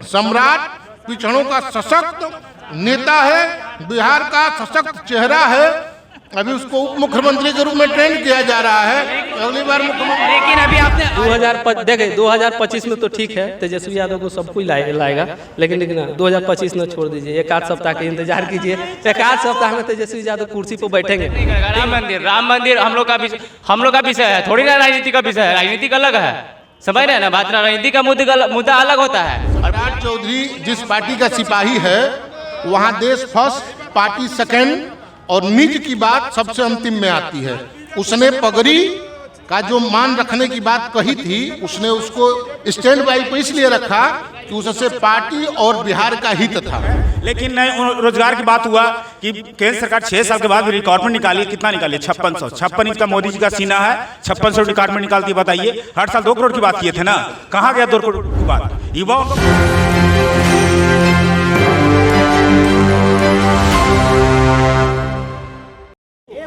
सम्राट, पिछड़ों का सशक्त नेता है, बिहार का सशक्त चेहरा है। अभी उसको उप मुख्यमंत्री के रूप में ट्रेंड किया जा रहा है, अगली बार मुख्यमंत्री। लेकिन अभी आपने 2025 में तो ठीक है, तेजस्वी यादव को सब कोई लाएगा, लेकिन 2025 न छोड़ दीजिए, एक आध सप्ताह का इंतजार कीजिए। एक आध सप्ताह में तेजस्वी यादव कुर्सी पर बैठेंगे। राम मंदिर हम लोग का विषय है, थोड़ी ना राजनीति का विषय है। राजनीति का अलग है, समझ रहे हैं ना बात ना, राजनीति का मुद्दा अलग होता है। सम्राट चौधरी जिस पार्टी का सिपाही है, वहाँ देश फर्स्ट, पार्टी सेकेंड और निज की बात सबसे अंतिम में आती है। उसने पगड़ी का जो मान रखने की बात कही थी, उसने उसको स्टैंड बाई पे इसलिए रखा कि उससे पार्टी और बिहार का हित था। लेकिन रोजगार की बात हुआ कि केंद्र सरकार 6 साल के बाद रिकॉर्डमेंट निकाली, कितना निकाली? 56 इंच का मोदी जी का सीना है, 5600 रिकॉर्डमेंट निकालती है। बताइए, हर साल 2 करोड़ की बात किए थे ना, कहाँ गया 2 करोड़ की बात? युवाओं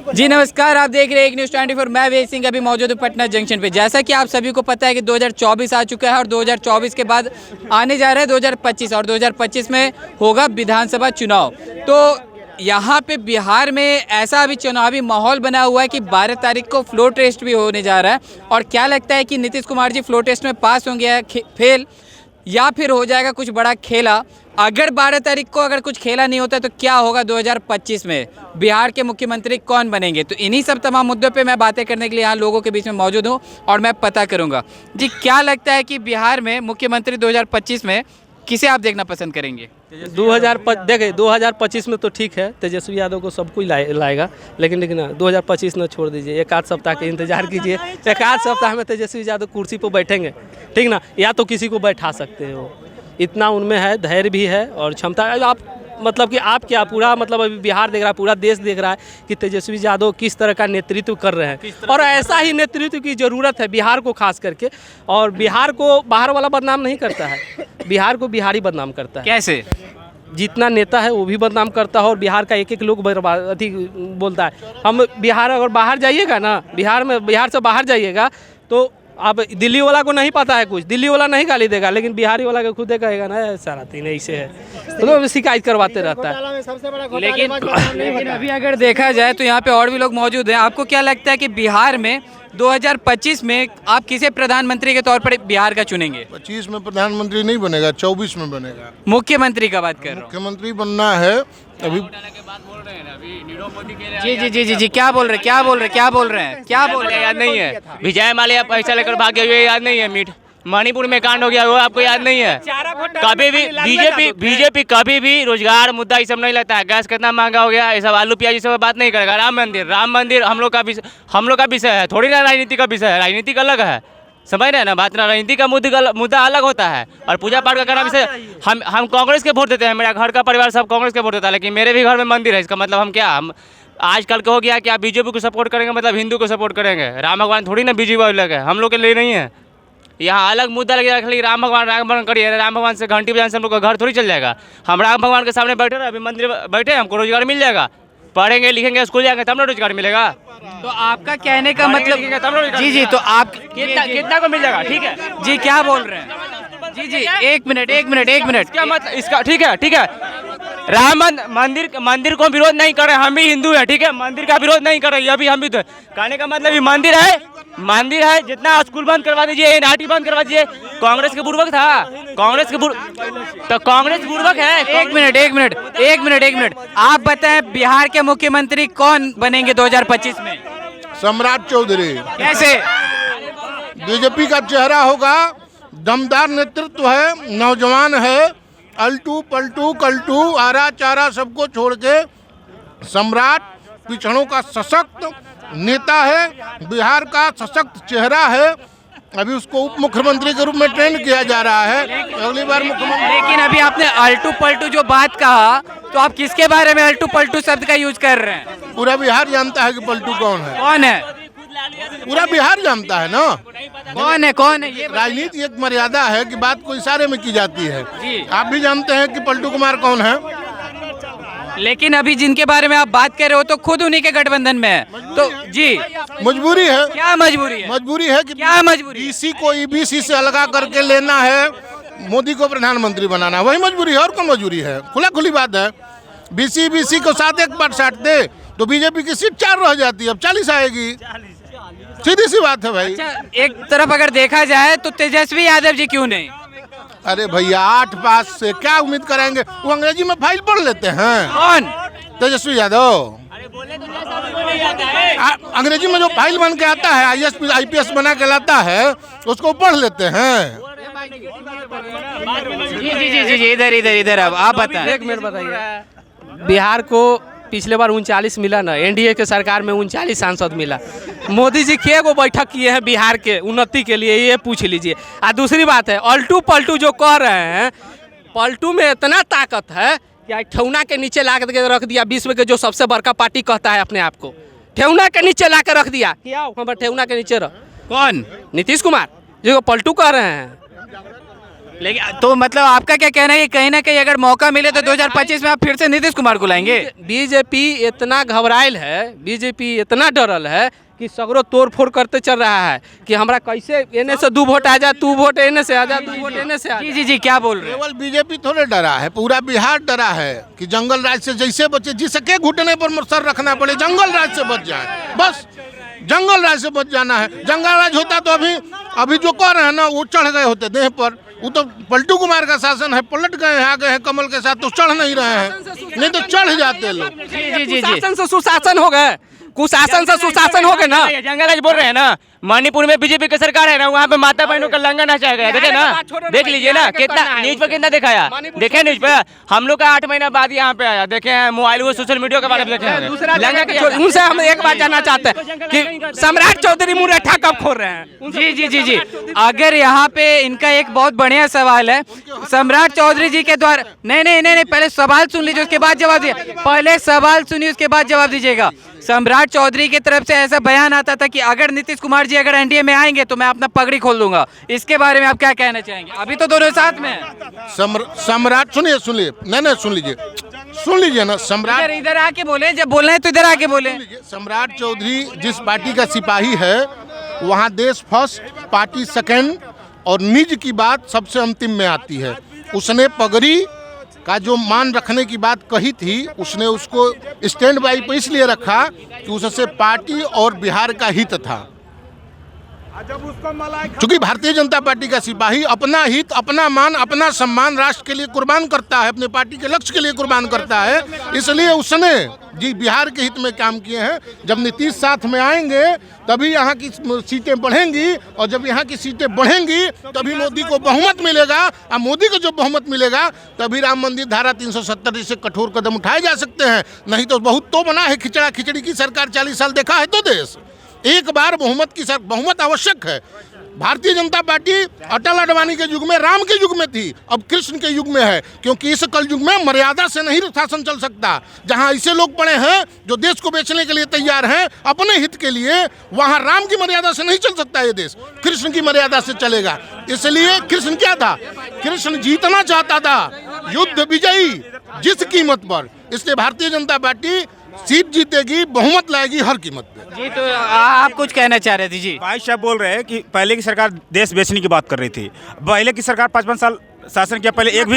जी नमस्कार, आप देख रहे हैं एक न्यूज़ 24। मैं वेद सिंह अभी मौजूद हूँ पटना जंक्शन पे। जैसा कि आप सभी को पता है कि 2024 आ चुका है और 2024 के बाद आने जा रहा है 2025 और 2025 में होगा विधानसभा चुनाव। तो यहाँ पे बिहार में ऐसा अभी चुनावी माहौल बना हुआ है कि 12 तारीख को फ्लो टेस्ट भी होने जा रहा है। और क्या लगता है कि नीतीश कुमार जी फ्लो टेस्ट में पास होंगे फेल, या फिर हो जाएगा कुछ बड़ा खेला? अगर 12 तारीख को अगर कुछ खेला नहीं होता तो क्या होगा 2025 में? बिहार के मुख्यमंत्री कौन बनेंगे? तो इन्हीं सब तमाम मुद्दों पे मैं बातें करने के लिए यहाँ लोगों के बीच में मौजूद हूँ और मैं पता करूँगा जी क्या लगता है कि बिहार में मुख्यमंत्री 2025 में किसे आप देखना पसंद करेंगे? 2025 में तो ठीक है, तेजस्वी यादव को सब कोई लाएगा, लेकिन 2025 न छोड़ दीजिए, एक आध सप्ताह का इंतजार कीजिए। एक आध सप्ताह में तेजस्वी यादव कुर्सी पर बैठेंगे, ठीक ना? या तो किसी को बैठा सकते हो, इतना उनमें है, धैर्य भी है और क्षमता। आप मतलब कि आप क्या पूरा मतलब अभी बिहार देख रहा है, पूरा देश देख रहा है कि तेजस्वी यादव किस तरह का नेतृत्व कर रहे हैं, और ऐसा ही नेतृत्व की ज़रूरत है बिहार को खास करके। और बिहार को बाहर वाला बदनाम नहीं करता है, बिहार को बिहारी बदनाम करता है। कैसे? जितना नेता है वो भी बदनाम करता है और बिहार का एक लोग अति बोलता है। हम बिहार अगर बाहर जाइएगा ना, बिहार से बाहर जाइएगा तो आप दिल्ली वाला को नहीं पता है कुछ, दिल्ली वाला नहीं गाली देगा, लेकिन बिहारी वाला को खुद कहेगा ना सारा तीन ऐसे है, तो शिकायत करवाते रहता है। लेकिन अभी अगर देखा जाए तो यहाँ पे और भी लोग मौजूद हैं। आपको क्या लगता है कि बिहार में 2025 में आप किसे प्रधानमंत्री के तौर पर बिहार का चुनेंगे? 25 में प्रधानमंत्री नहीं बनेगा, 24 में बनेगा। मुख्यमंत्री का बात कर रहा हूँ। मुख्यमंत्री बनना है अभी। जी क्या बोल रहे हैं? याद नहीं है? विजय माल्या पैसा लेकर भाग गए, याद नहीं है? मीट मणिपुर में कांड हो गया, वो आपको याद नहीं है? कभी भी बीजेपी कभी भी रोजगार मुद्दा ये सब नहीं लेता है। गैस कितना महंगा हो गया, ये सब आलू प्याज ये सब बात नहीं करेगा। राम मंदिर हम लोग का विषय है, थोड़ी ना राजनीति का विषय है। राजनीति का अलग है, समझ रहे हैं ना बात ना, राजनीति का मुद्दा अलग होता है। और पूजा पाठ का करना विषय, हम कांग्रेस के वोट देते हैं, मेरा घर का परिवार सब कांग्रेस के वोट देता है, लेकिन मेरे भी घर में मंदिर है। इसका मतलब हम आजकल के हो गया कि आप बीजेपी को सपोर्ट करेंगे मतलब हिंदू को सपोर्ट करेंगे। राम भगवान थोड़ी ना बीजेपी अलग है, हम लोग के लिए नहीं है। यहाँ अलग मुद्दा लगे रख ली, राम भगवान करिए, राम भगवान से घंटी बजाने से हम लोग का घर थोड़ी चल जाएगा। हम राम भगवान के सामने बैठे रहे, अभी मंदिर बैठे, हमको रोजगार मिल जाएगा। पढ़ेंगे लिखेंगे स्कूल जाएंगे तब ना रोजगार मिलेगा। तो आपका कहने का मतलब जी तो आप कितना को मिल जाएगा? ठीक है जी, क्या बोल रहे हैं? जी एक मिनट क्या मतलब इसका? ठीक है राम मंदिर को विरोध नहीं कर रहे, हम भी हिंदू हैं, ठीक है? मंदिर का विरोध नहीं कर रहे, ये भी हम भी तो। कहने का मतलब ये मंदिर है, जितना स्कूल बंद करवा दीजिए, नाटी बंद करवा दीजिए। कांग्रेस के पूर्वक था, कांग्रेस पूर्वक है। एक मिनट आप बताएं, बिहार के मुख्यमंत्री कौन बनेंगे 2025 में? सम्राट चौधरी। कैसे? बीजेपी का चेहरा होगा, दमदार नेतृत्व है, नौजवान है, अल्टू पलटू कल्टू आरा चारा सबको छोड़ के सम्राट पिछड़ों का सशक्त नेता है, बिहार का सशक्त चेहरा है। अभी उसको उप मुख्यमंत्री के रूप में ट्रेंड किया जा रहा है, अगली बार मुख्यमंत्री। लेकिन अभी आपने अल्टू पलटू जो बात कहा, तो आप किसके बारे में अल्टू पलटू शब्द का यूज कर रहे हैं? पूरा बिहार जानता है कि पलटू कौन है। पूरा बिहार जानता है ना कौन है ये? राजनीति एक मर्यादा है कि बात को इशारे में की जाती है। जी। आप भी जानते हैं कि पलटू कुमार कौन है। लेकिन अभी जिनके बारे में आप बात कर रहे हो तो खुद उन्हीं के गठबंधन में है, तो जी मजबूरी है। क्या मजबूरी है? मजबूरी है कि क्या मजबूरी? ईसी को ईबीसी से अलगा करके लेना है, मोदी को प्रधानमंत्री बनाना, वही मजबूरी है और कौन मजबूरी है। खुला खुली बात है। बीसी को 7 साट दे तो बीजेपी की सीट 4 रह जाती है, अब 40 आएगी। सीधी सी बात है भाई। अच्छा, एक तरफ अगर देखा जाए तो तेजस्वी यादव जी क्यों नहीं? अरे भैया 8 पास से क्या उम्मीद करेंगे? वो अंग्रेजी में फाइल पढ़ लेते हैं। कौन? तेजस्वी यादव अंग्रेजी में जो फाइल बन के आता है, IPS बना के लाता है, उसको पढ़ लेते हैं। जी इधर अब आप बताएं। एक मिनट बताइए, बिहार को पिछले बार 39 मिला ना, एनडीए के सरकार में 39 सांसद मिला। मोदी जी के को बैठक किए हैं बिहार के उन्नति के लिए, ये पूछ लीजिए। और दूसरी बात है, अल्टू पलटू जो कह रहे हैं, पलटू में इतना ताकत है कि ठेहुना के नीचे ला के रख दिया। विश्व के जो सबसे बड़का पार्टी कहता है अपने आप को, ठेहुना के नीचे ला के रख दिया। क्या हम ठेहुना के नीचे रख? कौन? नीतीश कुमार जो पलटू कह रहे हैं। लेकिन तो मतलब आपका क्या कहना है कि कहीं ना कहीं अगर मौका मिले तो 2025 में आप फिर से नीतीश कुमार को लाएंगे? बीजेपी इतना घबराइल है, बीजेपी इतना डरल है कि सगरो तोड़ फोड़ करते चल रहा है कि हमरा कैसे एने से 2 वोट आ जा, 2 वोट एने से आ जा, 2 वोट एने से आ जा। जी क्या बोल रहे हैं? केवल बीजेपी थोड़े डरा है, पूरा बिहार डरा है कि जंगल राज से जैसे बचे, जिसके घुटने पर सर रखना पड़े, जंगल राज से बच जाए। बस जंगल राज से बच जाना है। जंगल राज होता तो अभी जो कह रहे हैं ना, वो चढ़ गए होते देह पर। वो तो पलटू कुमार का शासन है, पलट गए हैं, आ गए हैं कमल के साथ, तो चढ़ नहीं रहे हैं, नहीं तो चढ़ जाते लोग। जी शासन से सुशासन हो गए, कुशासन से सुशासन हो गए ना। जंगल राज बोल रहे हैं ना। मणिपुर में बीजेपी की सरकार है ना, वहाँ पे माता बहनों का लंगा नचाया गया, देखे ना, देख लीजिए ना, कितना न्यूज पर कितना दिखाया, देखे न्यूज पे। हम लोग का 8 महीना बाद यहाँ पे आया, देखे हैं मोबाइल वो सोशल मीडिया के बारे में देखे हैं। उनसे हम एक बात जानना चाहते हैं कि सम्राट चौधरी मुरैठा कब खोल रहे हैं? जी अगर यहाँ पे इनका एक बहुत बढ़िया सवाल है सम्राट चौधरी जी के द्वारा। नहीं, पहले सवाल सुन लीजिए, उसके बाद जवाब दिए। पहले सवाल सुनिए, उसके बाद जवाब दीजिएगा। सम्राट चौधरी की तरफ से ऐसा बयान आता था कि अगर नीतीश कुमार जी अगर एनडीए में आएंगे तो मैं अपना पगड़ी खोल दूंगा। इसके बारे में आप क्या कहना चाहेंगे? अभी तो दोनों साथ में हैं। सम्राट सुनिए, नहीं सुन लीजिए ना। सम्राट इधर आके बोले, जब बोलना है तो इधर आके बोले। सम्राट चौधरी जिस पार्टी का सिपाही है, वहाँ देश फर्स्ट, पार्टी सेकंड और निज की बात सबसे अंतिम में आती है। उसने पगड़ी का जो मान रखने की बात कही थी, उसने उसको स्टैंड बाई पे इसलिए रखा कि उससे पार्टी और बिहार का हित था। चूंकि भारतीय जनता पार्टी का सिपाही अपना हित, अपना मान, अपना सम्मान राष्ट्र के लिए कुर्बान करता है, अपने पार्टी के लक्ष्य के लिए कुर्बान करता है, इसलिए उसने जी बिहार के हित में काम किए हैं। जब नीतीश साथ में आएंगे तभी यहाँ की सीटें बढ़ेंगी, और जब यहाँ की सीटें बढ़ेंगी तभी मोदी को बहुमत मिलेगा, और मोदी को जो बहुमत मिलेगा तभी राम मंदिर धारा 370 जैसे कठोर कदम उठाए जा सकते हैं। नहीं तो बहुत तो बना है खिचड़ा खिचड़ी की सरकार, 40 साल देखा है तो देश। एक बार बहुमत आवश्यक है। भारतीय जनता पार्टी अटल अडवाणी के युग में, राम के युग में थी, अब कृष्ण के युग में है, क्योंकि इस कल युग में मर्यादा से नहीं शासन चल सकता। जहां ऐसे लोग पड़े हैं जो देश को बेचने के लिए तैयार हैं अपने हित के लिए, वहां राम की मर्यादा से नहीं चल सकता ये देश, कृष्ण की मर्यादा से चलेगा। इसलिए कृष्ण क्या था? कृष्ण जीतना चाहता था, युद्ध विजयी जिस कीमत पर। इसलिए भारतीय जनता पार्टी सीट जीतेगी, बहुमत लाएगी हर कीमत पे। जी तो आप कुछ कहना चाह रहे थे? जी भाई साहब बोल रहे हैं कि पहले की सरकार देश बेचने की बात कर रही थी। पहले की सरकार 55 साल शासन किया, पहले एक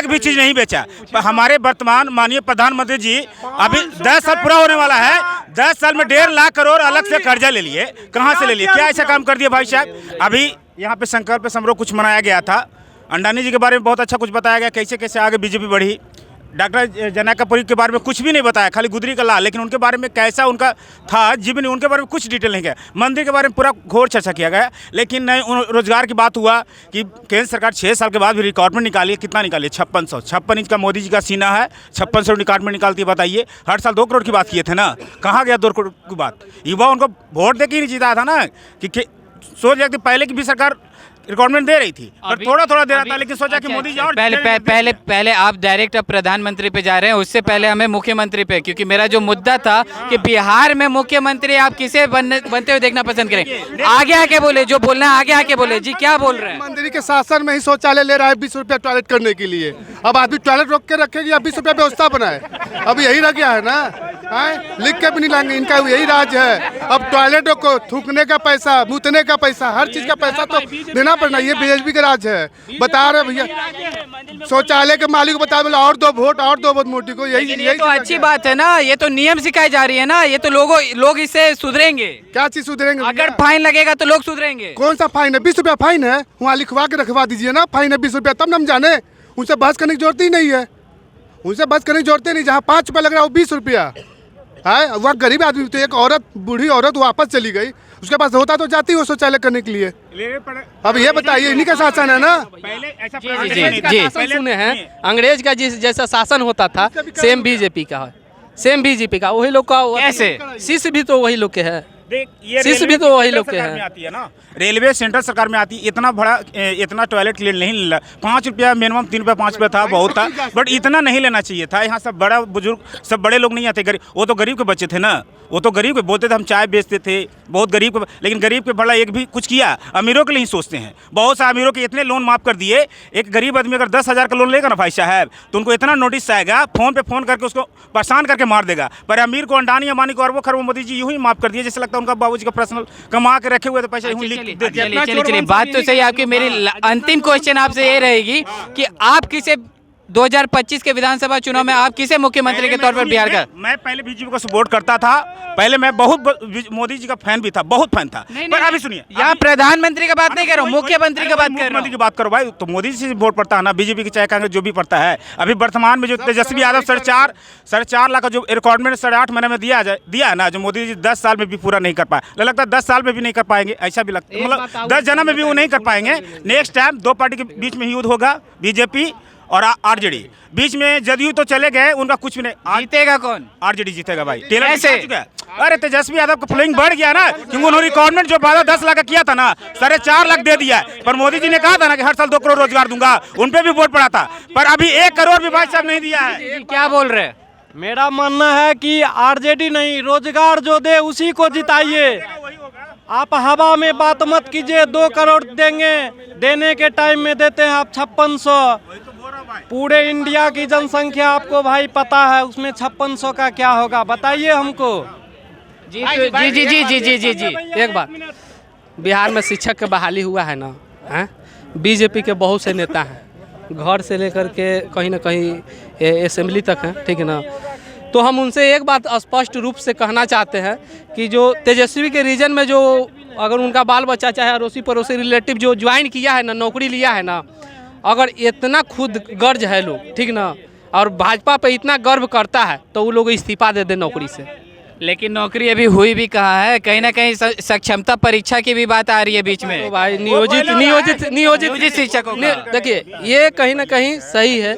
भी चीज नहीं बेचा। हमारे वर्तमान माननीय प्रधानमंत्री जी अभी 10 साल पूरा होने वाला है, 10 साल में 1.5 लाख करोड़ अलग से कर्जा ले लिए। कहाँ से ले लिए? क्या ऐसा काम कर दिया भाई साहब? अभी यहाँ पे संकल्प समारोह कुछ मनाया गया था, अंडानी जी के बारे में बहुत अच्छा कुछ बताया गया, कैसे कैसे आगे बीजेपी बढ़ी। डॉक्टर जनाकापुरी के बारे में कुछ भी नहीं बताया, खाली गुदरी का लाल, लेकिन उनके बारे में कैसा उनका था जीवनी, उनके बारे में कुछ डिटेल नहीं गया। मंदिर के बारे में पूरा घोर चर्चा किया गया, लेकिन नहीं रोजगार की बात हुआ कि केंद्र सरकार 6 साल के बाद भी रिक्वायरमेंट निकाली। कितना निकाली? 56 इंच का मोदी जी का सीना है, 5600 रिक्वायरमेंट निकालती है। बताइए, हर साल 2 करोड़ की बात किए थे ना, कहाँ गया 2 करोड़ की बात? युवा उनको वोट दे के ही नहीं जीता था ना, कि सोच रहे थे पहले की भी सरकार रिक्वायरमेंट दे रही थी और थोड़ा दे रहा था, लेकिन सोचा कि मोदी जी और पहले आप डायरेक्ट अब प्रधानमंत्री पे जा रहे हैं, उससे पहले हमें मुख्यमंत्री पे, क्योंकि मेरा जो मुद्दा था कि बिहार में मुख्यमंत्री आप किसे बनते हुए देखना पसंद करें? आगे आके बोले, जो बोलना है आगे आके बोले। जी क्या बोल रहे हैं? मंत्री के शासन में ही शौचालय ले रहा है 20 रुपया टॉयलेट करने के लिए। अब आदमी टॉयलेट रोक के रखेगी या 20 रुपया व्यवस्था बनाए? अब यही रह गया है ना। लिख के भी नहीं लाएंगे, इनका यही राज है। अब टॉयलेटों को थूकने का पैसा, मूतने का पैसा, हर चीज का पैसा तो देना पड़ना, ये बीजेपी का राज है। बता रहे भैया, शौचालय के मालिक को बता बोला और 2 वोट और 2 वोट मोदी को, यही ये तो अच्छी बात है ना, ये तो नियम सिखाई जा रही है ना, ये तो लोग इससे सुधरेंगे। क्या चीज सुधरेंगे? अगर फाइन लगेगा तो लोग सुधरेंगे। कौन सा फाइन है? 20 रुपया फाइन है, वहाँ लिखवा के रखवा दीजिए ना, फाइन है 20 रुपया, तब ना हम जाने। उनसे बहस करने की जरूरत ही नहीं है, उनसे बहस करने की जरूरत ही नहीं। जहाँ 5 रुपया लग रहा है वो 20 रुपया है। वहाँ गरीब आदमी, तो एक औरत, बूढ़ी औरत वापस चली गई, उसके पास होता तो जाती वो शौचालय करने के लिए। अब ये बताइए, इन्हीं का शासन है ना। पहले ऐसा शासन सुने हैं, अंग्रेज का जैसा शासन होता था सेम बीजेपी का है, सेम बीजेपी का वही लोग का। कैसे? शिष्य भी तो वही लोग के है, ये शिष्य भी तो वही लोग के हैं। आती है ना, रेलवे सेंट्रल सरकार में आती है। इतना बड़ा इतना टॉयलेट क्लीन नहीं लेना, 5 रुपया मिनिमम, 3 रुपया 5 रुपया था, बहुत था, बट इतना नहीं लेना चाहिए था। यहाँ सब बड़ा बुजुर्ग, सब बड़े लोग नहीं आते, गरीब, वो तो गरीब के बच्चे थे ना, वो तो गरीब के बोलते थे हम चाय बेचते थे, बहुत गरीब के, लेकिन गरीब के भला एक भी कुछ किया? अमीरों के लिए ही सोचते हैं। बहुत से अमीरों के इतने लोन माफ कर दिए। एक गरीब आदमी अगर 10,000 का लोन लेगा ना भाई साहब, तो उनको इतना नोटिस आएगा, फोन पे फोन करके उसको परेशान करके मार देगा। पर अमीर को, अंडानी अंबानी को अरबों खरबों मोदी जी यूं ही माफ कर दिए, जैसे लगता है उनका बाबूजी का पर्सनल कमा के रखे हुए तो पैसा यूं लिख दे दिया। चलिए, बात तो सही आपकी। मेरी अंतिम क्वेश्चन आपसे ये रहेगी कि आप किसे 2025 के विधानसभा चुनाव में आप किसे मुख्यमंत्री के तौर पर बिहार का? मैं पहले बीजेपी को सपोर्ट करता था, पहले मैं बहुत मोदी जी का फैन भी था, बहुत फैन था। पर अभी सुनिए, यहाँ प्रधानमंत्री का बात नहीं कर रहा हूँ, मुख्यमंत्री का बात कर रहा हूँ। मुख्यमंत्री की बात करो भाई, तो मोदी जी से वोट पड़ता है ना, बीजेपी की चाहे कांग्रेस जो भी पड़ता है। अभी वर्तमान में जो तेजस्वी यादव 4.5 लाख का जो रिकॉर्डमेंट 8.5 महीने में दिया है ना, जो मोदी जी 10 साल में भी पूरा नहीं कर पाए, लगता है 10 साल में भी नहीं कर पाएंगे, ऐसा भी लगता है, मतलब 10 जन्म में भी वो नहीं कर पाएंगे। नेक्स्ट टाइम 2 पार्टी के बीच में युद्ध होगा, बीजेपी और आरजेडी। बीच में जदयू तो चले गए, उनका कुछ भी नहीं। जीतेगा कौन? आरजेडी जीतेगा भाई। कैसे? अरे तेजस्वी यादव का फॉलोइंग बढ़ गया ना, क्योंकि उन्होंने रिकॉर्डमेंट जो वादा 10 लाख का किया था ना, 4.5 लाख दे दिया है। पर मोदी जी ने कहा था ना कि हर साल 2 करोड़ रोजगार दूंगा, उन पे भी वोट पड़ा था, पर अभी 1 करोड़ भी भाई साहब नहीं दिया है। क्या बोल रहे हैं? मेरा मानना है कि आरजेडी नहीं, रोजगार जो दे उसी को जिताइए। आप हवा में बात मत कीजिए। 2 करोड़ देंगे, देने के टाइम में देते हैं आप 5600। पूरे इंडिया की जनसंख्या आपको भाई पता है, उसमें 5600 का क्या होगा बताइए हमको। जी जी जी जी जी जी जी जी एक बात, बिहार में शिक्षक की बहाली हुआ है ना, हैं? बीजेपी के बहुत से नेता हैं, घर से लेकर के कहीं ना कहीं असेंबली तक हैं, ठीक है ना। तो हम उनसे एक बात स्पष्ट रूप से कहना चाहते हैं कि जो तेजस्वी के रीजन में जो अगर उनका बाल बच्चा चाहे अड़ोसी पड़ोसी रिलेटिव जो ज्वाइन किया है ना, नौकरी लिया है ना, अगर इतना खुद गर्ज है लोग, ठीक ना, और भाजपा पे इतना गर्व करता है, तो वो लोग इस्तीफा दे दे नौकरी से। लेकिन नौकरी अभी हुई भी कहाँ है? कहीं ना कहीं सक्षमता परीक्षा की भी बात आ रही है बीच में। तो भाई नियोजित शिक्षकों, देखिए ये कहीं ना कहीं सही है,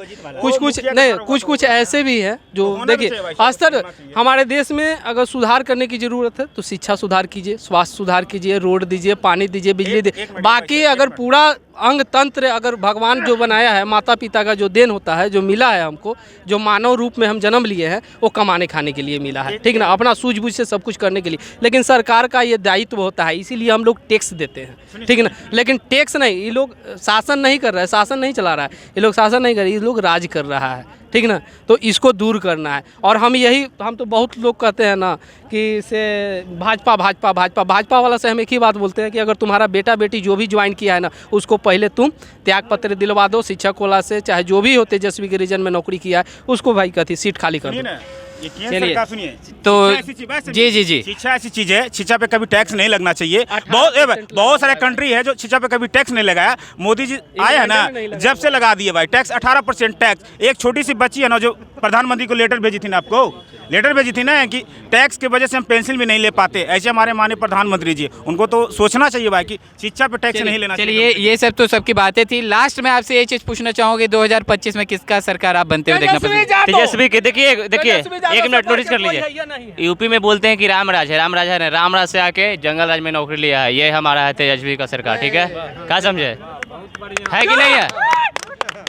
कुछ ऐसे भी है जो, देखिए स्तर हमारे देश में अगर सुधार करने की जरूरत है तो शिक्षा सुधार कीजिए, स्वास्थ्य सुधार कीजिए, रोड दीजिए, पानी दीजिए, बिजली दीजिए। बाकी अगर पूरा अंग तंत्र अगर भगवान जो बनाया है, माता पिता का जो देन होता है, जो मिला है हमको, जो मानव रूप में हम जन्म लिए हैं, वो कमाने खाने के लिए मिला है, ठीक ना, अपना सूझबूझ से सब कुछ करने के लिए। लेकिन सरकार का ये दायित्व होता है, इसीलिए हम लोग टैक्स देते हैं, ठीक ना। लेकिन टैक्स नहीं, ये लोग शासन नहीं कर रहा है, शासन नहीं चला रहा है, ये लोग शासन नहीं कर रहे, ये लोग राज कर रहा है, ठीक ना। तो इसको दूर करना है। और हम तो बहुत लोग कहते हैं ना कि से भाजपा वाला से हम एक ही बात बोलते हैं कि अगर तुम्हारा बेटा बेटी जो भी ज्वाइन किया है ना, उसको पहले तुम त्याग पत्र दिलवा दो शिक्षक वाला से, चाहे जो भी हो तेजस्वी के रीजन में नौकरी किया है, उसको भाई कहती सीट खाली कर दो। चलिए सुनिए, तो जी जी जी, शिक्षा ऐसी चीज है, शिक्षा पे कभी टैक्स नहीं लगना चाहिए। बहुत सारे कंट्री है जो शिक्षा पे कभी टैक्स नहीं लगाया। मोदी जी आए हैं ना, जब से लगा दिए भाई टैक्स, 18% टैक्स। एक छोटी सी बच्ची है ना जो प्रधानमंत्री को लेटर भेजी थी ना, आपको लेटर भेजी थी ना कि टैक्स की वजह से हम पेंसिल भी नहीं ले पाते, ऐसे हमारे माननीय प्रधानमंत्री जी, उनको तो सोचना चाहिए भाई कि शिक्षा पे टैक्स नहीं लेना चाहिए। चलिए, ये सब तो सबकी बातें थी। लास्ट में आपसे ये चीज पूछना चाहूँगी, 2025 में किसका सरकार आप बनते हुए देखना पसंद? तेजस्वी के। देखिए 1 मिनट नोटिस कर लीजिए, यूपी में बोलते हैं कि राम राज है, राम राज से आके जंगल राज में नौकरी लिया है, ये हमारा है तेजस्वी का सरकार, ठीक है, क्या समझे, है कि नहीं है?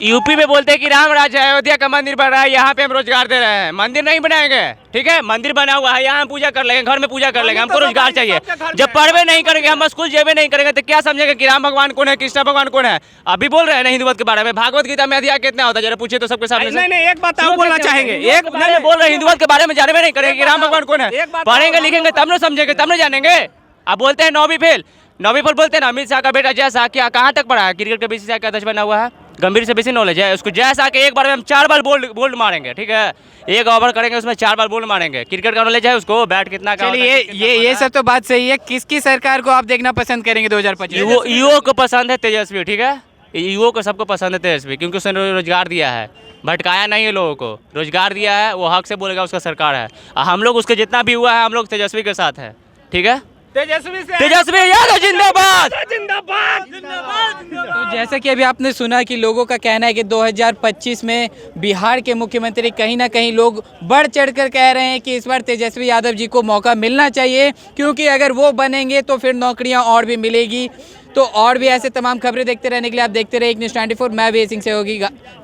यूपी में बोलते हैं कि राम राज्य है, अयोध्या का मंदिर बन रहा है, यहाँ पे हम रोजगार दे रहे हैं। मंदिर नहीं बनाएंगे, ठीक है, मंदिर बना हुआ है, यहाँ हम पूजा कर लेंगे, घर में पूजा कर लेंगे, हमको रोजगार चाहिए। जब पढ़वे नहीं करेंगे, हम स्कूल जेबे नहीं करेंगे, तो क्या समझेंगे कि राम भगवान कौन है, कृष्ण भगवान कौन है? अभी बोल रहे हैं ना हिंदू मत के बारे में, भागवत गीता में अध्याय कितना होता है, जरा पूछिए तो सबके सामने। नहीं एक बात आप बोलना चाहेंगे, एक नहीं बोल रहे हिंदू मत के बारे में जानवे नहीं करेंगे कि राम भगवान कौन है। पढ़ेंगे लिखेंगे तब न समझेंगे, तब न जानेंगे। आप बोलते हैं 9वीं फेल बोलते हैं ना। अमित शाह का बेटा जय शाह क्या कहाँ तक पढ़ा है? क्रिकेट के बीसीसीआई का अध्यक्ष बना हुआ है, गंभीर से बेसी नॉलेज है उसको। जय शाह के एक बार में हम 4 बार बोल्ड मारेंगे, ठीक है, एक ओवर करेंगे उसमें 4 बार बोल्ड मारेंगे। क्रिकेट का नॉलेज है उसको, बैट कितना का। चलिए ये सब तो बात सही है। किसकी सरकार को आप देखना पसंद करेंगे 2025? युवक को पसंद है तेजस्वी, ठीक है, युवक को सबको पसंद है तेजस्वी, क्योंकि उसने रोजगार दिया है, भटकाया नहीं है लोगों को, रोजगार दिया है, वो हक से बोलेगा उसका सरकार है। हम लोग उसके जितना भी हुआ है हम लोग तेजस्वी के साथ है, ठीक है। तेजस्वी यादव जिंदाबाद जिंदाबाद जिंदाबाद। तो जैसा कि अभी आपने सुना कि लोगों का कहना है कि 2025 में बिहार के मुख्यमंत्री कहीं ना कहीं लोग बढ़ चढ़कर कह रहे हैं कि इस बार तेजस्वी यादव जी को मौका मिलना चाहिए, क्योंकि अगर वो बनेंगे तो फिर नौकरियां और भी मिलेगी। तो और भी ऐसे तमाम खबरें देखते रहने के लिए आप देखते रहे एक न्यूज़ 24। मैं भी सिंह से होगी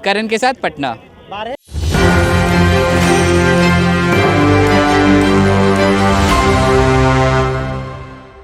करण के साथ पटना।